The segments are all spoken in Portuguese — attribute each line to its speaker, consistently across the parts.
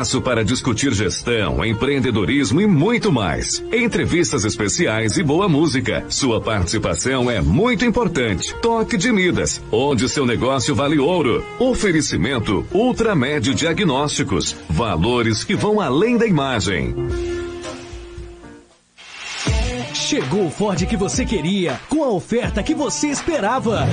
Speaker 1: Espaço para discutir gestão, empreendedorismo e muito mais. Entrevistas especiais e boa música. Sua participação é muito importante. Toque de Midas, onde seu negócio vale ouro. Oferecimento Ultramédio Diagnósticos. Valores que vão além da imagem.
Speaker 2: Chegou o Ford que você queria, com a oferta que você esperava.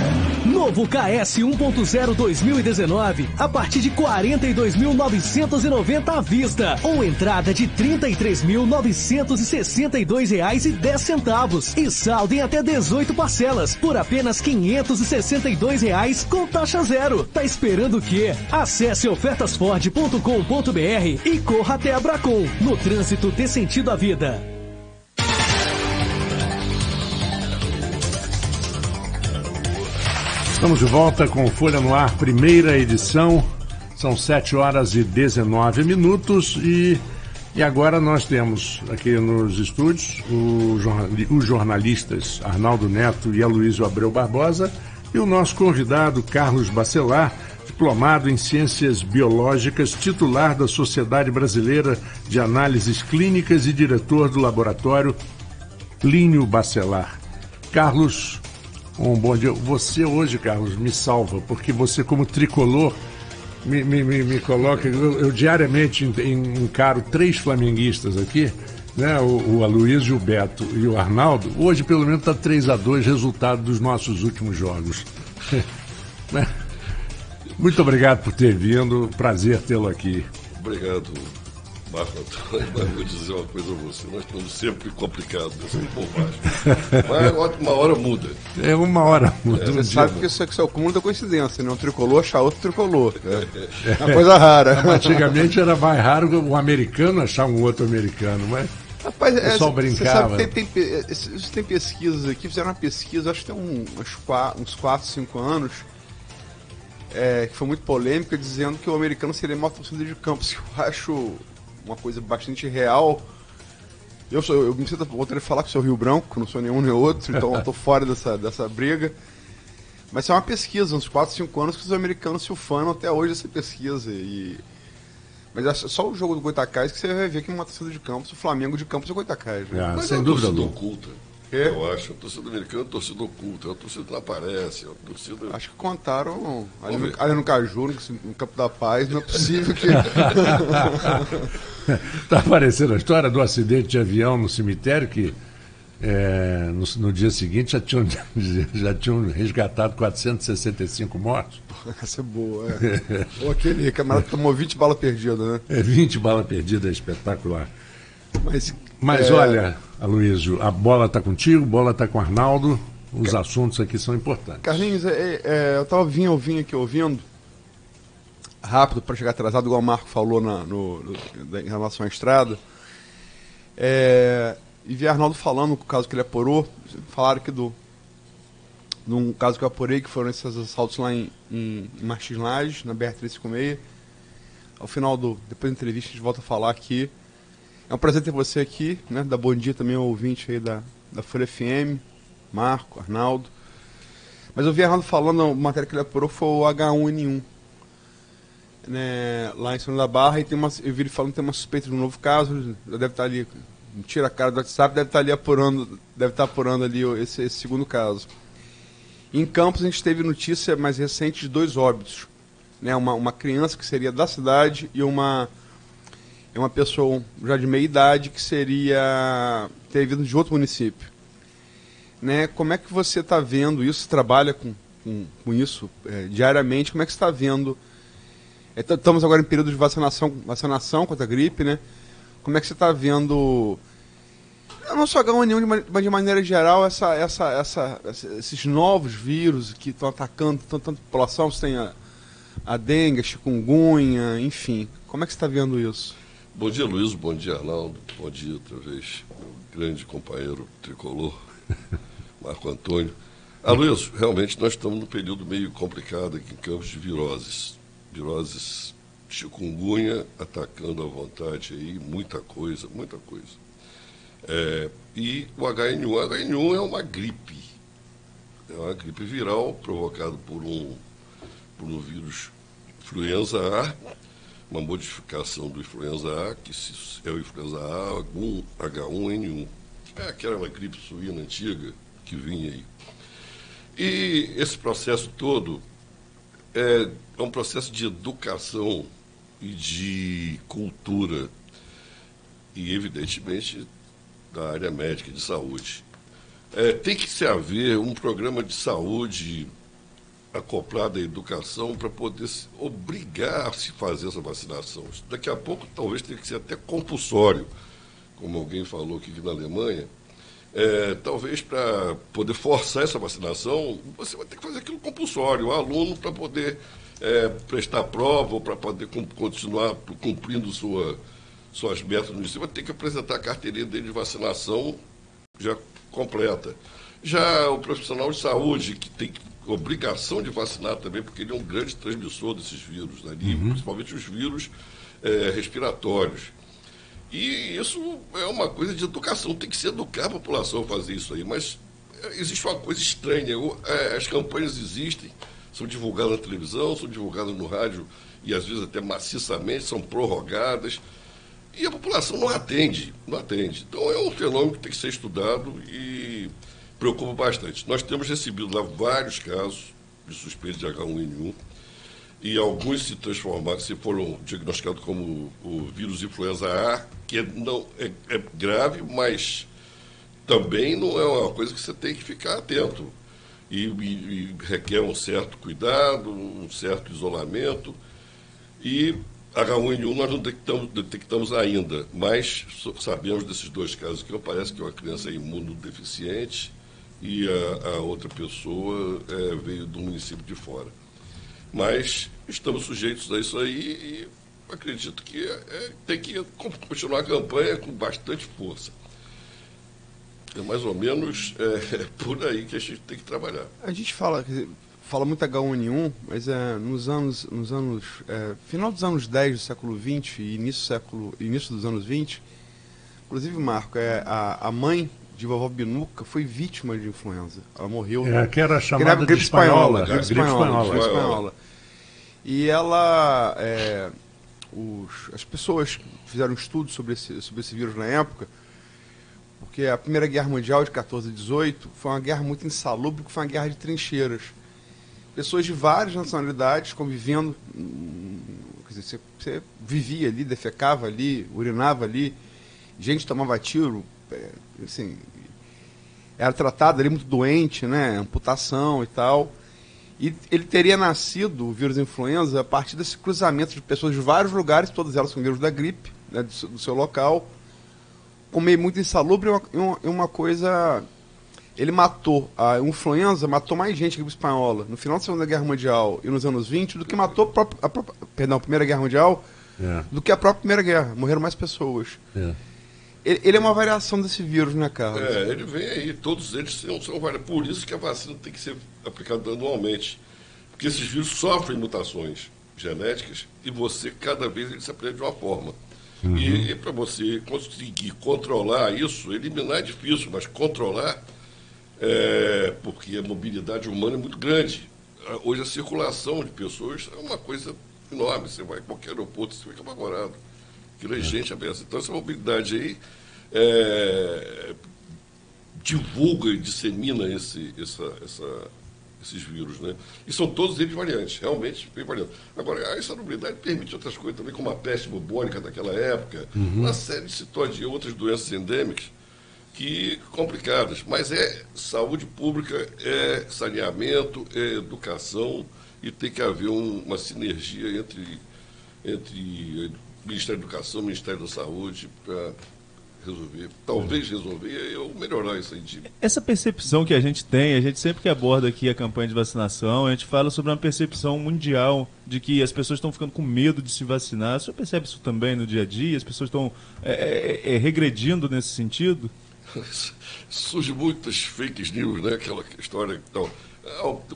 Speaker 2: Novo KS 1.0 2019, a partir de R$ 42.990 à vista, ou entrada de R$ 33.962,10 e saldo em até 18 parcelas, por apenas R$ 562 com taxa zero. Tá esperando o quê? Acesse ofertasford.com.br e corra até a Bracon. No trânsito, dê sentido à vida.
Speaker 3: Estamos de volta com Folha no Ar, primeira edição. São 7h19 e agora nós temos aqui nos estúdios os jornalistas Arnaldo Neto e Aloysio Abreu Barbosa e o nosso convidado Carlos Bacelar, diplomado em Ciências Biológicas, titular da Sociedade Brasileira de Análises Clínicas e diretor do laboratório Plínio Bacelar. Carlos, um bom dia. Você hoje, Carlos, me salva, porque você, como tricolor, me coloca. Eu diariamente encaro 3 flamenguistas aqui, né? O Aloysio, o Beto e o Arnaldo. Hoje, pelo menos, está 3-2, resultado dos nossos últimos jogos. Muito obrigado por ter vindo. Prazer tê-lo aqui.
Speaker 4: Obrigado, Marco Antônio, mas vou dizer uma coisa a você, nós estamos sempre complicados, sempre bobagem. Mas uma hora muda.
Speaker 3: Uma hora muda.
Speaker 5: Você sabe que isso é o cúmulo da coincidência, né? Um tricolor achar outro tricolor. É uma coisa rara.
Speaker 3: Antigamente era mais raro um americano achar um outro americano, mas
Speaker 5: rapaz,
Speaker 3: o pessoal brincava.
Speaker 5: Você sabe, tem pesquisas aqui, fizeram uma pesquisa, acho que tem uns 4, 5 anos, que foi muito polêmica, dizendo que o americano seria a maior torcida de campos, que eu acho uma coisa bastante real. Eu me sinto vontade de falar que sou Rio Branco, não sou nenhum nem outro, então eu tô fora dessa briga. Mas isso é uma pesquisa, uns 4, 5 anos que os americanos se ufanam até hoje dessa pesquisa. Mas é só o jogo do Goitacás que você vai ver que uma torcida de campos, o Flamengo de campos é o Goitacás. Né?
Speaker 4: Mas
Speaker 3: sem
Speaker 4: é uma
Speaker 3: dúvida
Speaker 4: torcida
Speaker 3: alguma.
Speaker 4: oculta. Eu acho. A torcida americana é uma torcida oculta, é uma torcida que não aparece, é uma torcida...
Speaker 5: Acho que contaram ali no Caju, no Campo da Paz, não é possível que...
Speaker 3: Está aparecendo a história do acidente de avião no cemitério, que no dia seguinte já tinham resgatado 465 mortos.
Speaker 5: Essa é boa, Ou aquele camarada tomou 20 balas perdidas, né?
Speaker 3: 20 balas perdidas, é espetacular. Mas olha, Aloysio, a bola está contigo, a bola está com o Arnaldo, os assuntos aqui são importantes.
Speaker 5: Carlinhos, eu vim aqui ouvindo, rápido para chegar atrasado, igual o Marco falou em relação à estrada, e vi Arnaldo falando o caso que ele apurou, falaram que num caso que eu apurei, que foram esses assaltos lá em Martins Lages, na BR-356, ao final depois da entrevista a gente volta a falar aqui. É um prazer ter você aqui, né? Dar bom dia também ao ouvinte aí da Folha FM, Marco, Arnaldo. Mas eu vi Arnaldo falando, a matéria que ele apurou foi o H1N1, né? Lá em São da Barra, e eu vi ele falando que tem uma suspeita de um novo caso, já deve estar ali, tira a cara do WhatsApp, deve estar apurando ali esse segundo caso. Em Campos a gente teve notícia mais recente de 2 óbitos, né? Uma criança que seria da cidade e uma pessoa já de meia idade que teria vindo de outro município. Né? Como é que você está vendo isso? Você trabalha com isso diariamente? Como é que você está vendo? Estamos agora em período de vacinação contra a gripe, né? Como é que você está vendo, não só H1N1, mas de maneira geral, esses novos vírus que estão atacando tanta população? Você tem a dengue, a chikungunya, enfim. Como é que você está vendo isso?
Speaker 4: Bom dia, Luiz. Bom dia, Arnaldo. Bom dia, outra vez, meu grande companheiro tricolor, Marco Antônio. Luiz, realmente nós estamos num período meio complicado aqui em Campos de viroses. Viroses, chikungunya atacando à vontade aí, muita coisa. E o H1N1 é uma gripe. É uma gripe viral provocada por um vírus influenza A, uma modificação do influenza A, que é o influenza A, H1N1. É aquela gripe suína antiga que vinha aí. E esse processo todo é um processo de educação e de cultura e, evidentemente, da área médica de saúde. Tem que se haver um programa de saúde acoplado à educação para poder obrigar a se fazer essa vacinação. Daqui a pouco talvez tenha que ser até compulsório, como alguém falou aqui na Alemanha. Talvez para poder forçar essa vacinação, você vai ter que fazer aquilo compulsório, o aluno para poder prestar prova ou para poder continuar cumprindo suas metas no ensino, vai ter que apresentar a carteirinha dele de vacinação já completa. Já o profissional de saúde, que tem obrigação de vacinar também, porque ele é um grande transmissor desses vírus, né? Principalmente os vírus respiratórios. E isso é uma coisa de educação, tem que se educar a população a fazer isso aí, mas existe uma coisa estranha, as campanhas existem, são divulgadas na televisão, são divulgadas no rádio e às vezes até maciçamente, são prorrogadas, e a população não atende. Então é um fenômeno que tem que ser estudado e preocupa bastante. Nós temos recebido lá vários casos de suspeita de H1N1, e alguns se transformaram, se foram diagnosticados como o vírus influenza A, que não é grave, mas também não é uma coisa que você tem que ficar atento. E requer um certo cuidado, um certo isolamento. E H1N1 nós não detectamos ainda, mas sabemos desses dois casos que parece que uma criança é imunodeficiente e a outra pessoa veio do município de fora. Mas estamos sujeitos a isso aí e acredito que tem que continuar a campanha com bastante força. É mais ou menos por aí que a gente tem que trabalhar.
Speaker 5: A gente fala muito H1N1, mas final dos anos 10 do século XX e início dos anos 20, inclusive, Marco, a mãe de vovó Binuca foi vítima de influenza. Ela morreu.
Speaker 3: Que era chamada gripe espanhola.
Speaker 5: Gripe espanhola. E ela, as pessoas que fizeram estudos sobre esse vírus na época, porque a Primeira Guerra Mundial de 14 a 18 foi uma guerra muito insalubre, porque foi uma guerra de trincheiras. Pessoas de várias nacionalidades convivendo, quer dizer, você vivia ali, defecava ali, urinava ali, gente tomava tiro, assim, era tratado ali muito doente, né, amputação e tal. E ele teria nascido, o vírus influenza, a partir desse cruzamento de pessoas de vários lugares, todas elas com vírus da gripe, né, do seu local, com meio muito insalubre e uma coisa... Ele matou, a influenza matou mais gente que a gripe espanhola no final da Segunda Guerra Mundial e nos anos 20 do que matou a Primeira Guerra Mundial, do que a própria Primeira Guerra. Morreram mais pessoas. Ele é uma variação desse vírus, né, Carlos?
Speaker 4: Ele vem aí, todos eles são vários. Por isso que a vacina tem que ser aplicada anualmente. Porque esses vírus sofrem mutações genéticas e cada vez ele se apresenta de uma forma. E para você conseguir controlar isso, eliminar é difícil, mas controlar, porque a mobilidade humana é muito grande. Hoje a circulação de pessoas é uma coisa enorme. Você vai em qualquer aeroporto, você fica apavorado. Aquilo é gente aberta. Então essa mobilidade aí divulga e dissemina esses vírus, né? E são todos eles variantes, realmente bem variantes. Agora, a insalubridade permite outras coisas também, como a peste bubônica daquela época, uma série de situações, outras doenças endêmicas complicadas. Mas saúde pública, saneamento, educação, e tem que haver uma sinergia entre Ministério da Educação, Ministério da Saúde, para resolver ou melhorar isso aí.
Speaker 6: Essa percepção que a gente tem, a gente sempre que aborda aqui a campanha de vacinação, a gente fala sobre uma percepção mundial de que as pessoas estão ficando com medo de se vacinar. O senhor percebe isso também no dia a dia? As pessoas estão regredindo nesse sentido?
Speaker 4: Surgem muitas fake news, né? Aquela história. Então,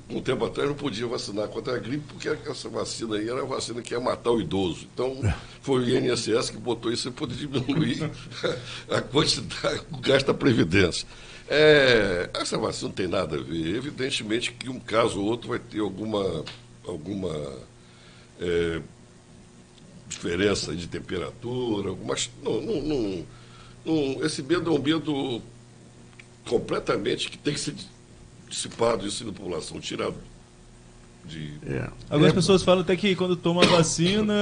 Speaker 4: um tempo atrás não podia vacinar contra a gripe, porque essa vacina aí era a vacina que ia matar o idoso. Então, foi o INSS que botou isso para poder diminuir a quantidade, o gasto da Previdência. Essa vacina não tem nada a ver. Evidentemente que um caso ou outro vai ter alguma diferença de temperatura, algumas. Esse medo é um medo completamente que tem que ser dissipado isso na população, tirado.
Speaker 6: Algumas pessoas falam até que quando toma a vacina,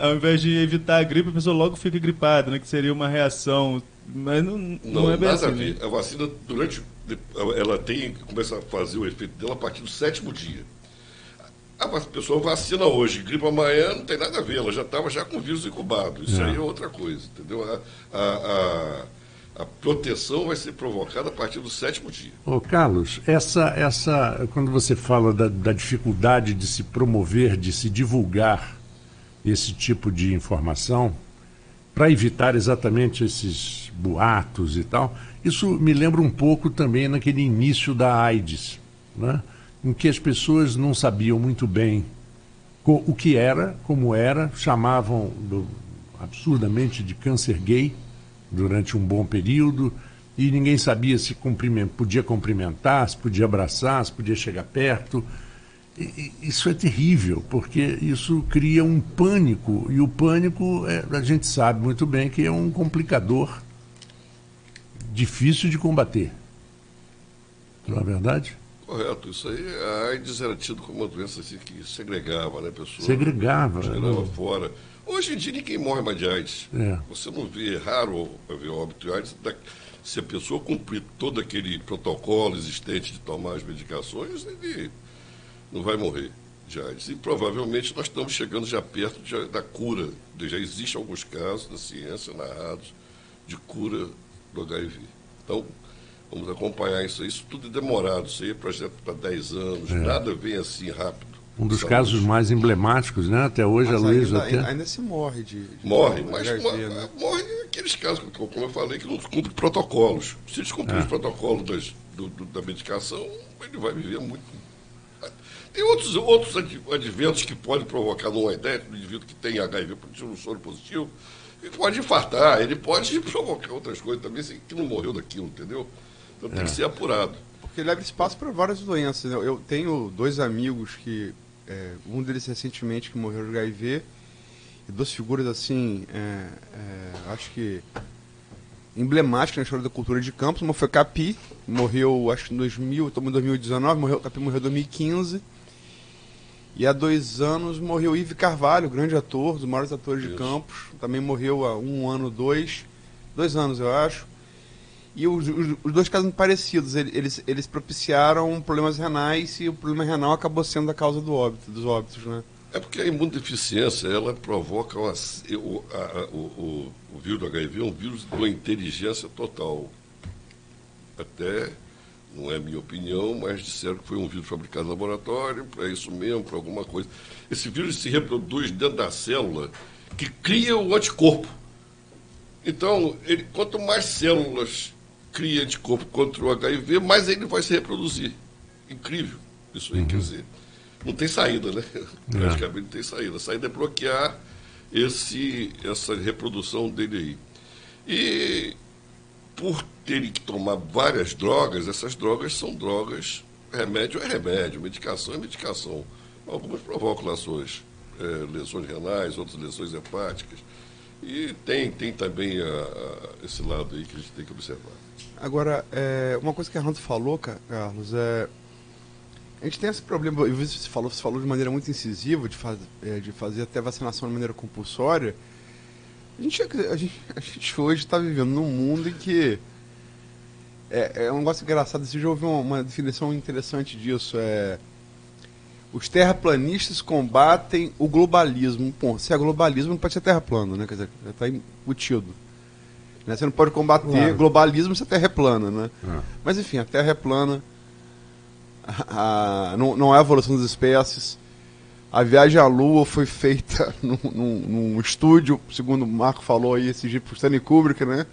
Speaker 6: ao invés de evitar a gripe, a pessoa logo fica gripada, né? Que seria uma reação. Mas não é bem
Speaker 4: nada
Speaker 6: assim,
Speaker 4: a ver.
Speaker 6: né?
Speaker 4: A vacina, ela começa a fazer o efeito dela a partir do 7º dia. A pessoa vacina hoje, gripe amanhã, não tem nada a ver, ela já estava com o vírus incubado. Isso aí é outra coisa, entendeu? A proteção vai ser provocada a partir do 7º dia.
Speaker 3: Ô Carlos, quando você fala da dificuldade de se promover, de se divulgar esse tipo de informação, para evitar exatamente esses boatos e tal, isso me lembra um pouco também naquele início da AIDS, né? Em que as pessoas não sabiam muito bem o que era, como era, chamavam absurdamente de câncer gay durante um bom período, e ninguém sabia se podia cumprimentar, se podia abraçar, se podia chegar perto. Isso é terrível, porque isso cria um pânico, e o pânico, a gente sabe muito bem que é um complicador difícil de combater. Não é verdade?
Speaker 4: Correto, isso aí, a AIDS era tido como uma doença assim, que segregava, né, pessoa?
Speaker 3: Segregava.
Speaker 4: Tirava fora. Hoje em dia ninguém morre mais de AIDS.
Speaker 3: É.
Speaker 4: Você não vê, raro ver óbito de AIDS, se a pessoa cumprir todo aquele protocolo existente de tomar as medicações, ele não vai morrer de AIDS. E provavelmente nós estamos chegando já perto da cura. Já existem alguns casos da ciência narrados de cura do HIV. Então, vamos acompanhar isso tudo é demorado, isso aí é projeto para 10 anos, nada vem assim rápido.
Speaker 3: Um dos casos mais emblemáticos, né? Até hoje, a Luísa
Speaker 5: ainda se morre
Speaker 4: morre,
Speaker 5: de
Speaker 4: mas
Speaker 5: HIV, né?
Speaker 4: morre aqueles casos, como eu falei, que não cumprem protocolos. Se eles cumprem os protocolos da medicação, ele vai viver muito. Tem outros adventos que podem provocar, não é ideia, do indivíduo que tem HIV, um soro positivo, ele pode infartar, ele pode provocar outras coisas também, que não morreu daquilo, entendeu? Então tem que ser apurado.
Speaker 5: Porque leva espaço para várias doenças, né? Eu tenho 2 amigos que, um deles recentemente que morreu de HIV, e 2 figuras assim, acho que emblemáticas na história da cultura de Campos. Uma foi Capi, morreu acho que em 2019, Capi morreu em 2015. E há 2 anos morreu Ive Carvalho, grande ator, dos maiores atores de Campos. Também morreu há 1 ano, 2 anos, eu acho. E os 2 casos parecidos. Eles propiciaram problemas renais, e o problema renal acabou sendo a causa dos óbitos, né?
Speaker 4: É porque a imunodeficiência, ela provoca o vírus do HIV, é um vírus de uma inteligência total. Até, não é minha opinião, mas disseram que foi um vírus fabricado no laboratório, para isso mesmo, para alguma coisa. Esse vírus se reproduz dentro da célula que cria o anticorpo. Então, quanto mais células cria anticorpo contra o HIV, mais ele vai se reproduzir. Incrível isso aí, quer dizer, não tem saída, né? Praticamente não tem saída. A saída é bloquear essa reprodução dele aí. E por terem que tomar várias drogas, essas drogas são drogas, remédio é remédio, medicação é medicação. Algumas provocam lesões renais, outras lesões hepáticas. E tem também esse lado aí que a gente tem que observar.
Speaker 5: Agora, uma coisa que a Arnaldo falou, Carlos, a gente tem esse problema, você falou de maneira muito incisiva, de fazer até vacinação de maneira compulsória. A gente hoje está vivendo num mundo em que é um negócio engraçado. Você já ouviu uma definição interessante disso, os terraplanistas combatem o globalismo. Bom, se é globalismo, não pode ser terra plana, né? Quer dizer, já está embutido. Né? Você não pode combater globalismo se a terra é plana, né? Mas, enfim, a terra é plana. Não é a evolução das espécies. A viagem à Lua foi feita num estúdio, segundo o Marco falou aí, esse dia por Stanley Kubrick, né?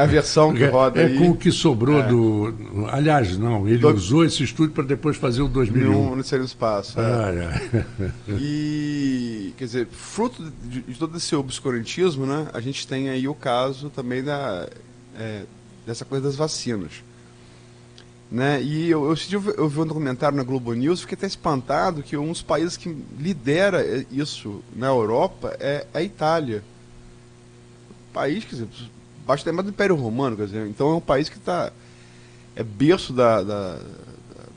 Speaker 5: A versão que roda aí.
Speaker 3: Com o que sobrou do... Aliás, não, ele usou esse estúdio para depois fazer o 2001.
Speaker 5: No Céu e no Espaço. E, quer dizer, fruto de todo esse obscurantismo, né, a gente tem aí o caso também dessa coisa das vacinas. Né? E eu vi um documentário na Globo News, fiquei até espantado que um dos países que lidera isso na Europa é a Itália. País, quer dizer, baixo da do Império Romano, quer dizer, então é um país que é berço da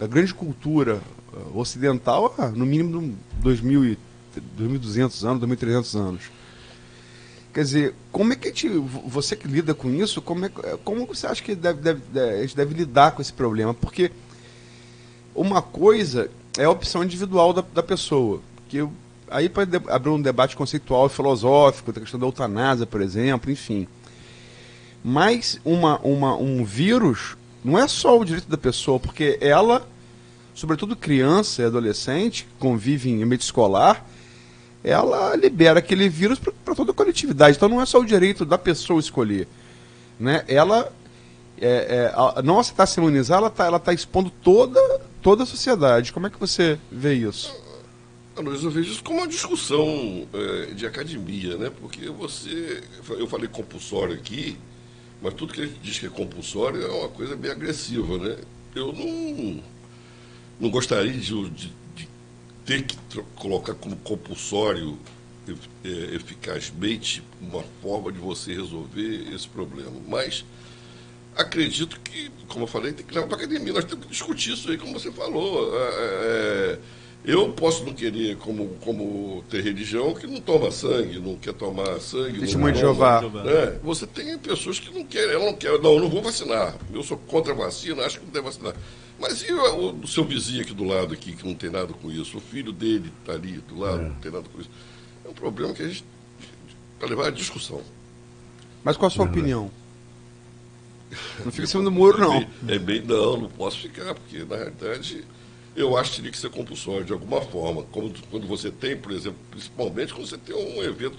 Speaker 5: grande cultura ocidental há, no mínimo, 2.200 anos, 2.300 anos. Quer dizer, como é que você que lida com isso, como você acha que a gente deve lidar com esse problema? Porque uma coisa é a opção individual da pessoa, que aí pode abrir um debate conceitual e filosófico, da questão da eutanásia, por exemplo, enfim. Mas um vírus não é só o direito da pessoa, porque ela, sobretudo criança e adolescente, que convive em ambiente escolar, ela libera aquele vírus para toda a coletividade. Então não é só o direito da pessoa escolher. Né? Ela, não aceitar se imunizar, ela tá expondo toda a sociedade. Como é que você vê isso?
Speaker 4: Luiz, eu vejo isso como uma discussão de academia, né? Porque eu falei compulsório aqui, mas tudo que a gente diz que é compulsório é uma coisa bem agressiva, né? Eu não gostaria de ter que colocar como compulsório eficazmente uma forma de você resolver esse problema. Mas acredito que, como eu falei, tem que levar para a academia. Nós temos que discutir isso aí, como você falou. Eu posso não querer, como ter religião que não toma sangue, não quer tomar sangue.
Speaker 5: Testemunho de Jeová.
Speaker 4: Você tem pessoas que não querem, eu não vou vacinar. Eu sou contra a vacina, acho que não deve vacinar. Mas e o seu vizinho aqui do lado, aqui, que não tem nada com isso? O filho dele está ali do lado, não tem nada com isso. É um problema que a gente vai levar à discussão.
Speaker 5: Mas qual a sua opinião? Não fica em cima do muro, não.
Speaker 4: Não posso ficar, porque na realidade eu acho que teria que ser compulsório de alguma forma. Quando você tem, por exemplo, principalmente quando você tem um evento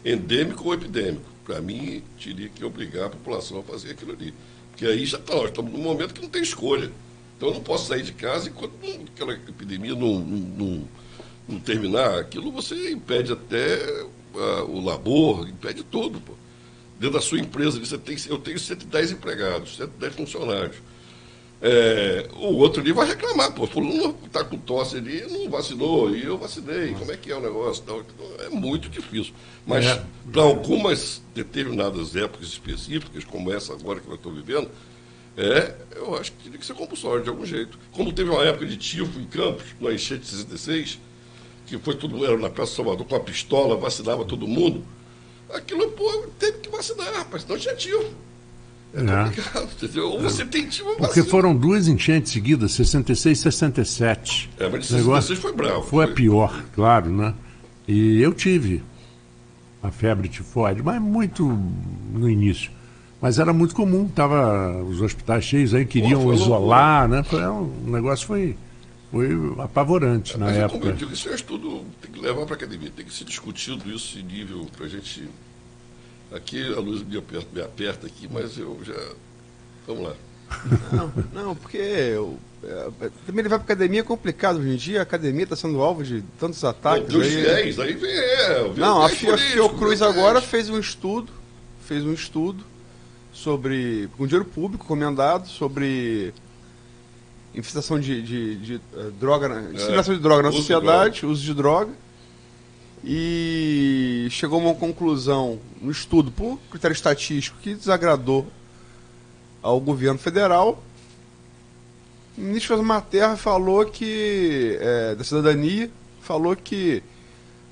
Speaker 4: endêmico ou epidêmico. Para mim, teria que obrigar a população a fazer aquilo ali. Porque aí já nós estamos num momento que não tem escolha. Então eu não posso sair de casa enquanto aquela epidemia não terminar. Aquilo você impede até o labor, impede tudo. Pô. Dentro da sua empresa, eu tenho 110 empregados, 110 funcionários. O outro ali vai reclamar, pô, fulano está com tosse ali, não vacinou, e eu vacinei, como é que é o negócio? Então, é muito difícil. Mas para algumas determinadas épocas específicas, como essa agora que nós estamos vivendo, eu acho que teria que ser compulsório de algum jeito. Como teve uma época de tifo em Campos, na enchente de 66, que foi tudo, era na Praça Salvador, com a pistola, vacinava todo mundo, aquilo, pô, teve que vacinar, rapaz, senão tinha tifo. Complicado, entendeu? Ou você tem tifo,
Speaker 3: porque foram duas enchentes seguidas, 66 e 67.
Speaker 4: Mas de 66 foi bravo.
Speaker 3: Foi a pior, claro, né? E eu tive a febre tifoide, mas muito no início. Mas era muito comum, os hospitais cheios aí, queriam isolar, né? O negócio foi apavorante na época.
Speaker 4: Como eu digo, isso é estudo, tem que levar para a academia, tem que ser discutido isso em nível para a gente. Aqui a luz me aperta aqui, mas eu já. Vamos lá.
Speaker 5: Não, porque também ele vai para a academia é complicado hoje em dia, a academia está sendo alvo de tantos ataques.
Speaker 4: Dos fiéis, aí vem.
Speaker 5: Não, a Fiocruz agora fez um estudo sobre, com dinheiro público recomendado, sobre infestação de droga, disseminação de droga na sociedade, uso de droga. E chegou a uma conclusão no estudo, por critério estatístico, que desagradou ao governo federal. O ministro Osmar Terra falou que, da cidadania, falou que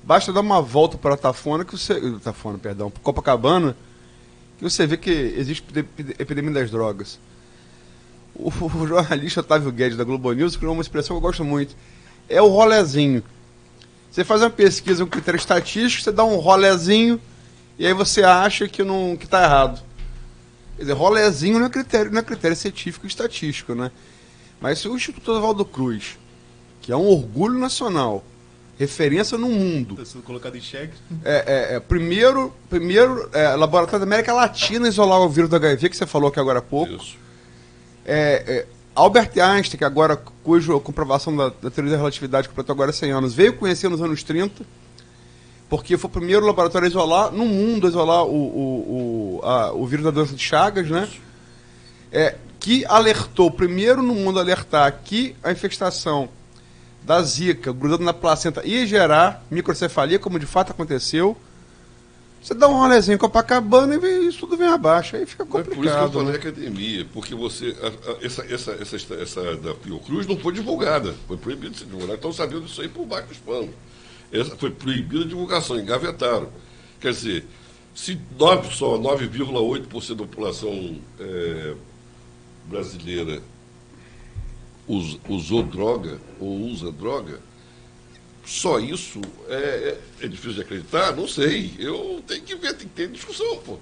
Speaker 5: basta dar uma volta para Copacabana, que você vê que existe epidemia das drogas. O jornalista Otávio Guedes, da Globo News, criou uma expressão que eu gosto muito. É o rolezinho. Você faz uma pesquisa com critério estatístico, você dá um rolezinho e aí você acha que está errado. Quer dizer, rolezinho não é critério científico e estatístico, né? Mas se o Instituto Oswaldo Cruz, que é um orgulho nacional, referência no mundo.
Speaker 6: Está sendo colocado em xeque.
Speaker 5: Primeiro laboratório da América Latina a isolar o vírus do HIV, que você falou aqui agora há pouco.
Speaker 4: Isso.
Speaker 5: Albert Einstein, que agora, cuja comprovação da teoria da relatividade completou agora 100 anos, veio conhecer nos anos 30, porque foi o primeiro laboratório a isolar, no mundo, o vírus da doença de Chagas, né? que alertou, primeiro no mundo alertar que a infestação da Zika grudando na placenta ia gerar microcefalia, como de fato aconteceu. Você dá um rolezinho em Copacabana e isso tudo vem abaixo, aí fica complicado.
Speaker 4: Por isso que eu falei academia, porque você, essa da Fiocruz não foi divulgada, foi proibido de ser divulgada. Estão sabendo disso aí por baixo dos panos. Essa foi proibida a divulgação, engavetaram. Quer dizer, se só 9,8% da população brasileira usou droga ou usa droga, só isso é difícil de acreditar? Não sei. Eu tenho que ver, tem que ter discussão, pô.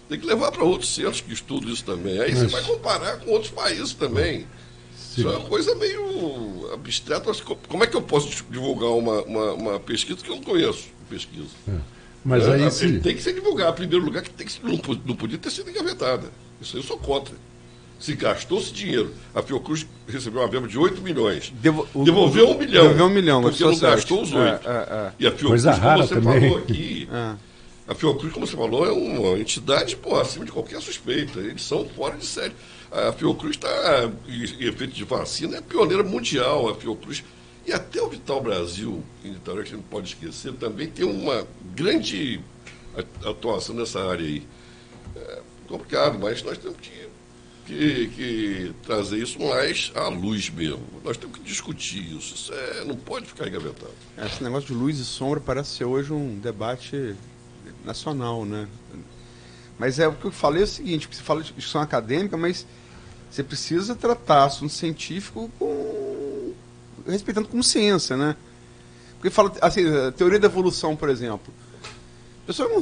Speaker 4: Tem que levar para outros centros que estudam isso também. Aí você vai comparar com outros países também. Sim. Isso é uma coisa meio abstrata. Como é que eu posso divulgar uma pesquisa que eu não conheço? Pesquisa.
Speaker 3: Mas aí
Speaker 4: tem que ser divulgada. Em primeiro lugar, não podia ter sido engavetada. Isso aí eu sou contra. Se gastou-se dinheiro. A Fiocruz recebeu uma verba de 8 milhões. Devolveu 1 milhão.
Speaker 5: Devolveu 1 milhão.
Speaker 4: Porque não gastou os 8. E a Fiocruz, como você falou aqui, a Fiocruz, como você falou, é uma entidade acima de qualquer suspeita. Eles são fora de série. A Fiocruz está, em efeito de vacina, é pioneira mundial. A Fiocruz. E até o Vital Brasil, em Niterói, que a gente não pode esquecer, também tem uma grande atuação nessa área aí. É complicado, mas nós temos que trazer isso mais à luz mesmo. Nós temos que discutir isso. Isso não pode ficar engavetado.
Speaker 5: Esse negócio de luz e sombra parece ser hoje um debate nacional, né? Mas o que eu falei é o seguinte, porque você fala de discussão acadêmica, mas você precisa tratar assunto científico respeitando como ciência, né? Porque fala assim, a teoria da evolução, por exemplo.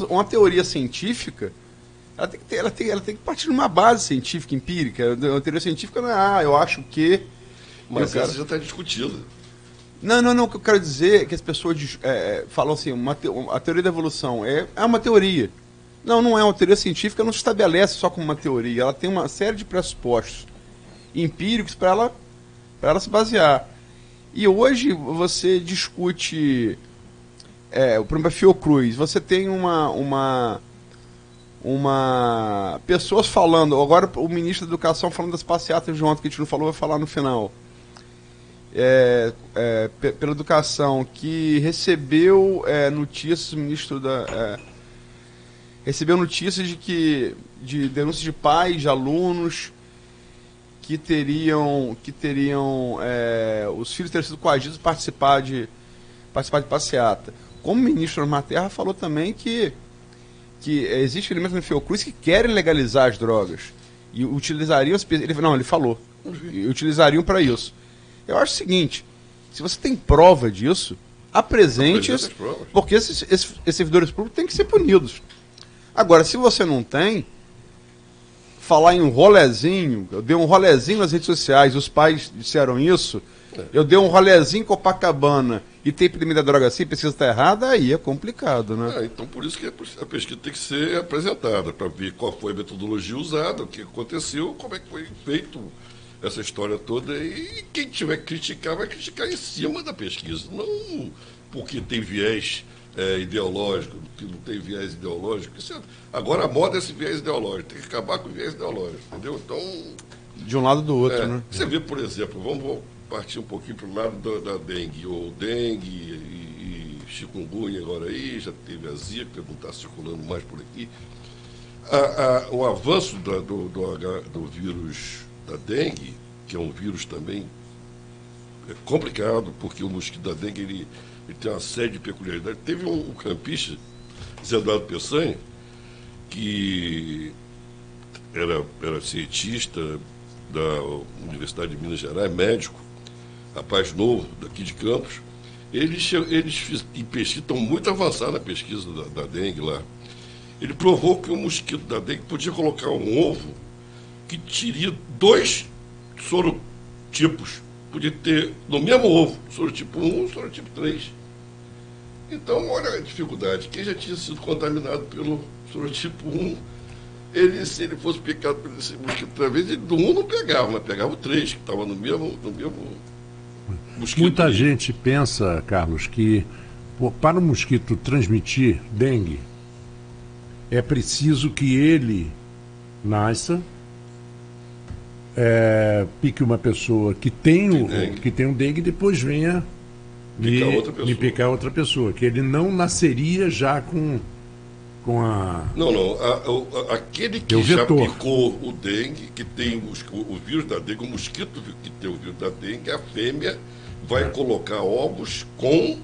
Speaker 5: Uma teoria científica, ela tem que partir de uma base científica, empírica. A teoria científica não é, eu acho que...
Speaker 4: Mas essa já está discutida.
Speaker 5: Não, o que eu quero dizer é que as pessoas falam assim, a teoria da evolução é uma teoria. Não é uma teoria científica, não se estabelece só como uma teoria. Ela tem uma série de pressupostos empíricos para ela se basear. E hoje você discute, por exemplo, a Fiocruz, você tem pessoas falando, agora o ministro da Educação falando das passeatas de ontem, que a gente não falou, vai falar no final. Pela Educação, que recebeu notícias, o ministro recebeu notícias de denúncias de pais, de alunos, que teriam os filhos teriam sido coagidos a participar de passeata. Como o ministro Osmar Terra falou também que existem elementos na Fiocruz que querem legalizar as drogas e utilizariam ele falou, e utilizariam para isso. Eu acho o seguinte, se você tem prova disso, apresente isso, porque esses servidores públicos têm que ser punidos. Agora, se você não tem, falar em um rolezinho, eu dei um rolezinho nas redes sociais, os pais disseram isso, eu dei um rolezinho em Copacabana e tem epidemia da droga assim, pesquisa está errada, aí é complicado, né?
Speaker 4: Então por isso que a pesquisa tem que ser apresentada, para ver qual foi a metodologia usada, o que aconteceu, como é que foi feito essa história toda, e quem tiver que criticar, vai criticar em cima da pesquisa, não porque tem viés ideológico, que não tem viés ideológico. Agora a moda é esse viés ideológico, tem que acabar com o viés ideológico, entendeu? Então...
Speaker 5: De um lado do outro, né?
Speaker 4: Você vê, por exemplo, vamos partir um pouquinho para o lado da dengue, ou dengue e chikungunya agora aí, já teve a Zika, que não está circulando mais por aqui. O avanço do vírus da dengue, que é um vírus também complicado, porque o mosquito da dengue ele tem uma série de peculiaridades. Teve um campista, Zé Eduardo Peçanha, que era cientista da Universidade de Minas Gerais, médico, rapaz novo, daqui de Campos. Eles em pesquisa, estão muito avançados na pesquisa da dengue lá. Ele provou que o mosquito da dengue podia colocar um ovo que teria 2 sorotipos. Podia ter no mesmo ovo, sorotipo 1 e sorotipo 3. Então, olha a dificuldade. Quem já tinha sido contaminado pelo sorotipo 1, se ele fosse picado por esse mosquito outra vez, ele do 1 não pegava, mas pegava o 3, que estava no mesmo mosquito.
Speaker 3: Muita gente pensa, Carlos, que para o mosquito transmitir dengue, é preciso que ele nasça, pique uma pessoa que tem um dengue e depois venha me picar outra pessoa, que ele não nasceria já com a...
Speaker 4: Não, aquele que já picou o dengue, que tem o vírus da dengue, o mosquito que tem o vírus da dengue, a fêmea vai colocar ovos com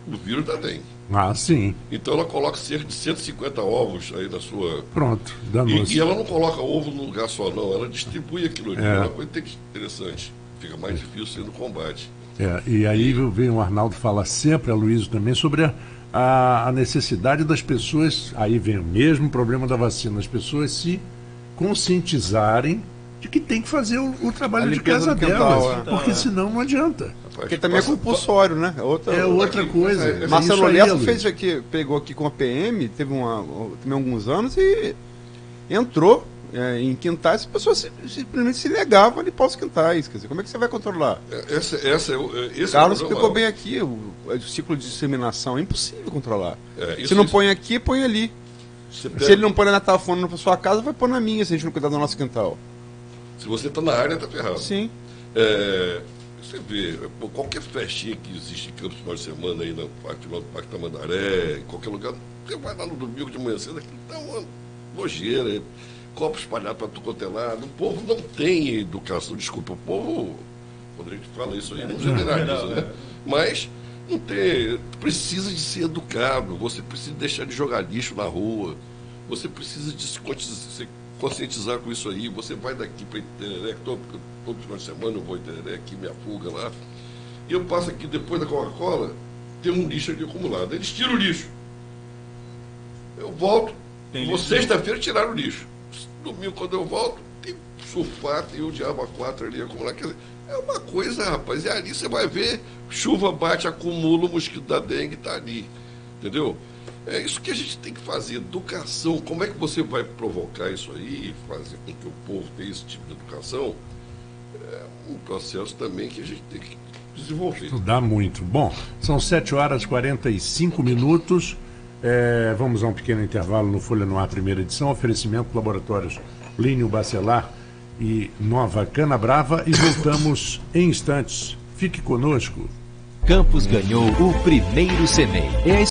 Speaker 4: o vírus da dengue.
Speaker 3: Ah, sim.
Speaker 4: Então ela coloca cerca de 150 ovos aí na sua...
Speaker 3: Pronto, danou-se.
Speaker 4: E ela não coloca ovo num lugar só, não. Ela distribui aquilo ali. É uma coisa interessante. Fica mais difícil no combate.
Speaker 3: E aí vem o Arnaldo falar sempre, a Luísa também, sobre a necessidade das pessoas, aí vem o mesmo problema da vacina, as pessoas se conscientizarem de que tem que fazer o trabalho de casa delas, porque senão não adianta.
Speaker 5: Porque também é compulsório, né?
Speaker 3: É outra coisa.
Speaker 5: Marcelo Lessa pegou aqui com a PM, teve também alguns anos e entrou em quintais, as pessoas simplesmente se negavam a limpar os quintais. Quer dizer, como é que você vai controlar? Carlos explicou bem aqui, o ciclo de disseminação é impossível controlar. Se não põe aqui, põe ali. Se ele não põe na Natafona na sua casa, vai pôr na minha, se a gente não cuidar do nosso quintal.
Speaker 4: Se você está na área, está ferrado.
Speaker 5: Sim.
Speaker 4: Você vê, qualquer festinha que existe em Campos de final de semana, aí no Parque Tamandaré, em qualquer lugar, você vai lá no domingo de manhã cedo, aquilo dá uma nojeira, copo espalhado para tudo quanto é lado. O povo não tem educação, desculpa, o povo, quando a gente fala isso aí, não generaliza, né? Mas não tem, precisa de ser educado, você precisa deixar de jogar lixo na rua, você precisa de se conscientizar com isso aí. Você vai daqui para Itereré, todo final de semana eu vou em Itereré, aqui minha fuga lá, e eu passo aqui depois da Coca-Cola, tem um lixo ali acumulado, eles tiram o lixo, eu volto, sexta-feira tiraram o lixo, domingo quando eu volto tem sulfato e o diabo A4 ali acumulado. Quer dizer, é uma coisa, rapaz, e ali você vai ver, chuva bate, acumula, o mosquito da dengue está ali, entendeu? É isso que a gente tem que fazer, educação. Como é que você vai provocar isso aí, fazer com que o povo tenha esse tipo de educação? É um processo também que a gente tem que desenvolver.
Speaker 3: Estudar muito. Bom, são 7h45. Vamos a um pequeno intervalo no Folha no Ar, primeira edição. Oferecimento Laboratórios Plínio Bacelar e Nova Canabrava. E voltamos em instantes. Fique conosco.
Speaker 2: Campos ganhou o primeiro CNEI.